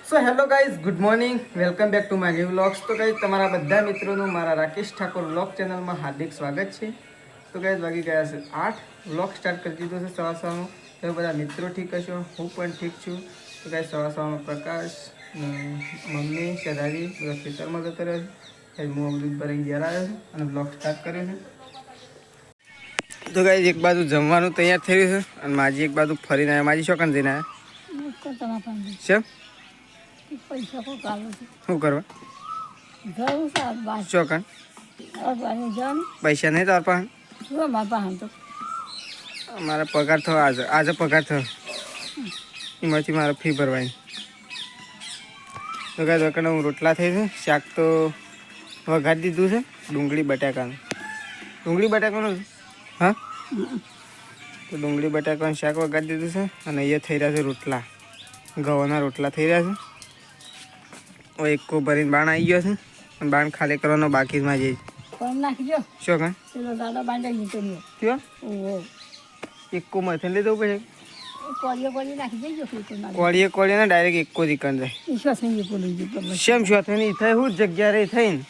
So hello guys, good morning, welcome back to my new vlogs. તો guys તમારા બધા મિત્રોનું મારા રાકેશ ઠાકોર વ્લોગ ચેનલમાં હાર્દિક સ્વાગત છે. તો ગાઈઝ વાગી ગયા છે 8. વ્લોગ સ્ટાર્ટ કરી દીધો છે સવાર સવારનો. તો બધા મિત્રો ઠીક હશો, હું પણ ઠીક છું. તો ગાઈઝ સવાર સવારનો પ્રકાશ, મમ્મી, શેદાજી બધા ખેતરમાં જતો રહ્યો છે. હું અમૃત ભરીને ઘેર આવ્યો છું અને વ્લોગ સ્ટાર્ટ કર્યો છે. તો ગાઈઝ એક બાજુ જમવાનું તૈયાર થઈ રહ્યું છે અને માજી એક બાજુ ફરીને આવ્યા. માજી શું જઈને આવ્યા? શેમ શું કરવા? ચોકન પૈસા નહીં તાર પાસે? મારા પગાર થયો આજે પગાર થયો એમાંથી મારે ફી ભરવાની. તો કાંઈ દોકાને હું રોટલા થઈ છે. શાક તો વઘારી દીધું છે, ડુંગળી બટાકાનું. હા, તો ડુંગળી બટાકાનું શાક વઘારી દીધું છે અને અહીંયા થઈ રહ્યા છે રોટલા, ઘઉંના રોટલા થઈ રહ્યા છે. હવે એકો ભરીને બાણ આવી ગયો છે અને બાણ ખાલી કરવાનો બાકી જ માં જઈ શું કાં એકો મથે લઈ દઉં પછી કોળીએ ને ડાયરેક્ટ એકો દીકન જાય. શેમ શું થઈને એ થાય, હું જગ્યા રહી થઈને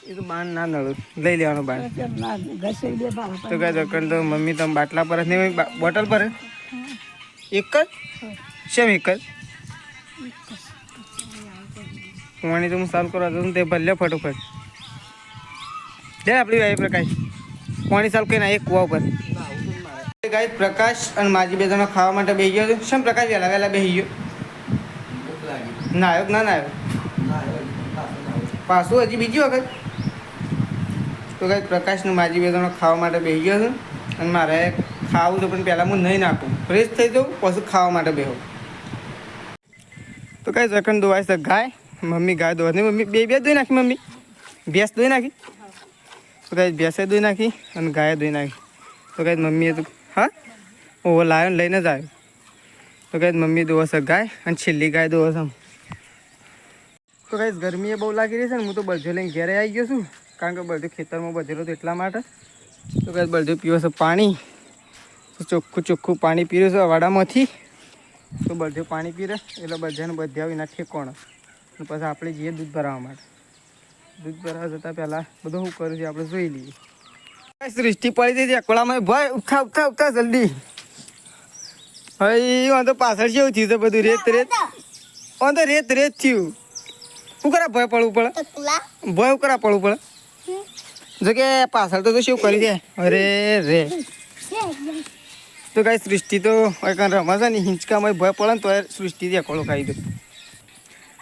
એ તો બાણ ના નળું લઈ લેવાનો બાણ. તો કાંઈ દોકાન તો મમ્મી તમે બાટલા પર જ નહીં, બોટલ પર એક જ? શેમ એક જ? પાણી તો હું સારું કરવા દઉં તે ભલે ફટોફટ લે આપણી ભાઈ પ્રકાશ પાણી સારું કઈ ના એક કુવા ઉપર. ગાય પ્રકાશ અને માજી બે જણા ખાવા માટે બેસી ગયો છે. શેમ પ્રકાશ વહેલા બેસી ગયો? ના આવ્યો ના આવ્યો પાછું હજી બીજી વખત? તો ગાય પ્રકાશ ને માજી બે જણા ખાવા માટે બેસી ગયો છે અને મારે ખાવું તો પણ પહેલાં હું નહીં નાખું, ફ્રેશ થઈ જાઉં પછી ખાવા માટે બેહું. તો કઈ જખણ દોવાય છે ગાય, મમ્મી ગાય દોવા નહીં, મમ્મી બે દોઈ નાખી, મમ્મી ભેંસ દોઈ નાખી. તો કઈ ભેંસે દોઈ નાખી અને ગાયે દોઈ નાખી. તો કઈ મમ્મીએ તો હા ઓવો લાવ્યો લઈને જ આવ્યો. તો કઈ મમ્મી દોવા છે ગાય અને છેલ્લી ગાય દોવા છે. તો કઈ ગરમી બહુ લાગી રહી છે ને હું તો બળજો લઈને ઘેરે આવી ગયો છું, કારણ કે બળજો ખેતરમાં બજેલો તો એટલા માટે. તો કઈ બળજો પીવો છે પાણી, તો ચોખ્ખું પાણી પીર્યું છે વાડામાંથી. તો બળજો પાણી પીરે એટલે બધાને બધા એના ઠેકોણ. પછી આપણે જઈએ દૂધ ભરાવવા માટે. દૂધ ભરાવવા જતાં પહેલાં બધું શું કરું છે આપણે જોઈ લઈએ. સૃષ્ટિ પડી હતી અકોળામાં, ભાઈ ઉઠા જલ્દી. હવે વાં તો પાછળ જેવું થયું છે બધું, રેત વાં તો રેત થયું. શું કરા ભય પડવું પડે? ભય કરા પડવું પડે? જો કે પાછળ તો શું કરી દે. અરે રે તો કાંઈ સૃષ્ટિ તો રમા છે ને હિંચકામાં ભય પડે ને તો સૃષ્ટિથી અકોળો ખાઈ દો.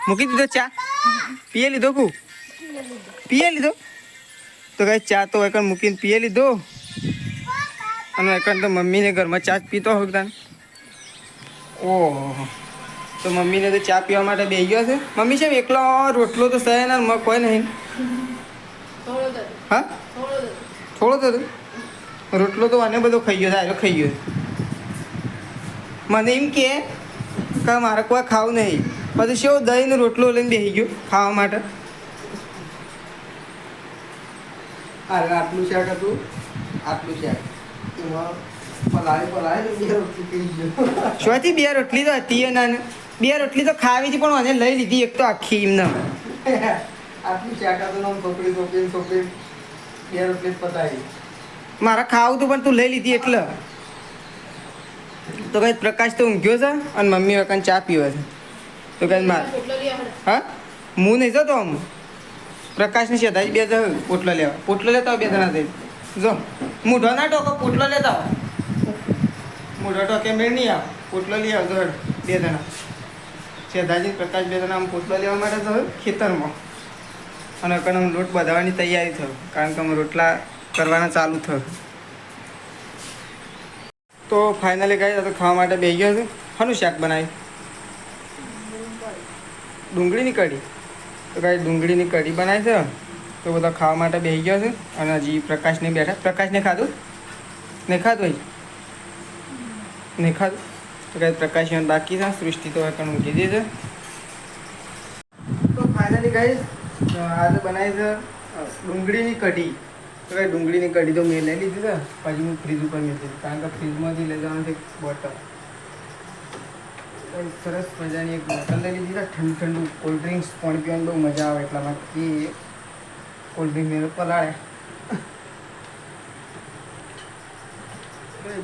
મૂકી દીધો ચા? પીએ લીધો? પીએ લીધો? તો કાંઈ ચા તો એકણ મૂકીને પીએ લીધો અને એકણ તો મમ્મીને ઘરમાં ચા પીતો હોય તાને. ઓહો, તો મમ્મીને તો ચા પીવા માટે બેસી ગયો છે. મમ્મી છે એકલો રોટલો તો સહે ને મગ કોઈ નહીં? હા થોડો તો રોટલો તો આને બધો ખાઈ ગયો, સારો ખાઈ ગયો. મને એમ કે મારે કોઈ ખાવું નહીં, પછી શું દહીં રોટલો લઈને બેસી ગયો ખાવા માટે. આટલું શાક હતું, આટલું શાક શોથી બે રોટલી તો હતી નાને, બે રોટલી તો ખાવી હતી પણ મને લઈ લીધી એક તો આખી એમને. આટલું શાક હતું ને ચોપડી બે રોટલી પતાવી. મારે ખાવું હતું પણ તું લઈ લીધી એટલે. તો કઈ પ્રકાશ તો ઊંઘ્યો છે અને મમ્મી વખત ચા પીવે છે. તો કઈ મારે હા હું નહીં જતો આમ પ્રકાશને શેતાજી બે જણ પોટલો લેતા બે જણા થઈ. જો મૂઢો ના ટોકો પોટલો લેતા આવો, મૂઢો ટોકે મેળ નહીં આવ, પોટલો લઈ આવજો બે જણા. શેતાજી પ્રકાશ બે જણા આમ પોટલો લેવા માટે તો ખેતરમાં અને અકણ લોટ બાંધવાની તૈયારી થયો, કારણ કે અમે રોટલા કરવાના ચાલુ થયો. તો ફાઇનલી ગાય તો ખાવા માટે બેસી ગયો છે. શાનું શાક બનાવ્યું? ડુંગળીની કઢી. તો કાંઈ ડુંગળીની કઢી બનાવી છે. તો બધા ખાવા માટે બેસી ગયો છે અને હજી પ્રકાશને બેઠા. પ્રકાશને ખાધું? નહીં ખાધું? નહીં ખાધું? તો કાંઈ પ્રકાશ બાકી છે. સૃષ્ટિ તો એકણ ઊંઘી દે છે. તો ફાઇનલી ગાય આજે બનાવી છે ડુંગળીની કઢી. તો કાંઈ ડુંગળીની કઢી તો મેં લઈ લીધી છે, પછી હું ફ્રીજ ઉપર મૂકી દીધી, કારણ કે ફ્રીજમાંથી લઈ જવાનું છે બોટલ. કંઈ સરસ મજાની એક બોટલ લઈ લીધી છે ઠંડુ ઠંડુ કોલ્ડ ડ્રિંક્સ પાણી પીવાની બહુ મજા આવે એટલા માટે કોલ્ડ ડ્રિંક મેં પલાળ્યા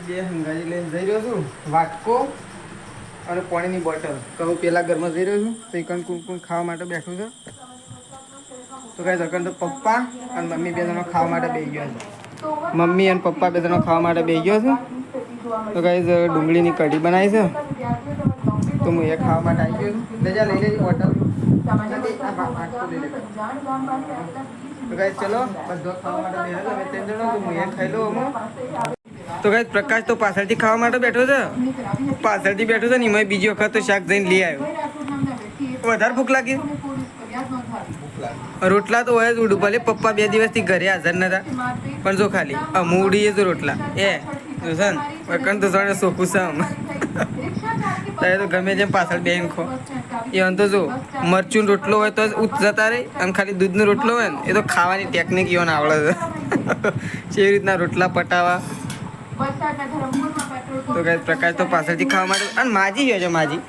બે હંગાજી લઈને જઈ રહ્યો છું વાટકો અને પાણીની બોટલ કહું પેલા ઘરમાં જઈ રહ્યો છું તો એકણ કુણ ખાવા માટે બેઠું છે તો કઈ શકન તો પપ્પા અને મમ્મી બે જણો ખાવા માટે બેસી ગયા છે મમ્મી અને પપ્પા બે જણો ખાવા માટે બેસી ગયો છે તો કઈ ડુંગળીની કઢી બનાવી છે તો હું એ ખાવા માટે આવી ગયો છું લેજા લઈ લેજો બોટલ તો કઈ ચલો બધો ખાવા માટે બેઠો તમે ત્રણ જણો તો હું એ ખાઈ લો અમુક તો કઈ પ્રકાશ તો પાછળથી ખાવા માટે બેઠો છે પાછળથી બેઠો છે ને એમાં બીજી વખત તો શાક જઈને લઈ આવ્યો વધારે ભૂખ લાગી રોટલા તો હોય જ ઉડું ભલે પપ્પા 2 દિવસથી ઘરે હાજર નતા પણ જો ખાલી મૂડીએ તો રોટલા એ જોશન વકન તો જોડે સોખું છે તારે તો ગમે જેમ પાછળ બેન ખો એ તો જો મરચું રોટલો હોય તો જતા રહે અને ખાલી દૂધનો રોટલો હોય ને એ તો ખાવાની ટેકનિક એવાને આવડે છે કેવી રીતના રોટલા પટાવા તો કઈ પ્રકાશ તો પાછળથી ખાવા માટે અને માજી જોજો માજી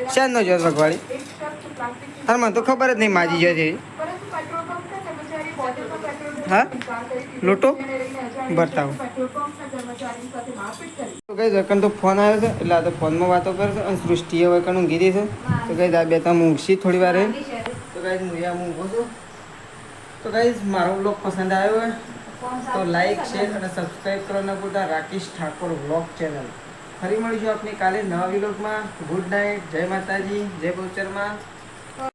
શાન નો જો ભગવાડી હા મને તો ખબર જ નહીં માજી જોજે હા લોટો ભરતા હું તો કઈ જકન તો ફોન આવ્યો છે એટલે આ તો ફોનમાં વાતો કરશે અને સૃષ્ટિએ હવે કણ ઊંઘી દે છે તો કઈ આ બે તમે ઊંઘશી થોડી વાર તો કઈ હું ઊંઘું છું તો કઈ મારો બ્લોગ પસંદ આવ્યો હોય તો લાઈક શેર અને સબસ્ક્રાઈબ કરવાના ભૂલતા રાકેશ ઠાકોર વ્લોગ ચેનલ ફરી મળીશું આપણે કાલે નવા વ્લોગમાં ગુડ નાઇટ જય માતાજી જય બહુચરમાં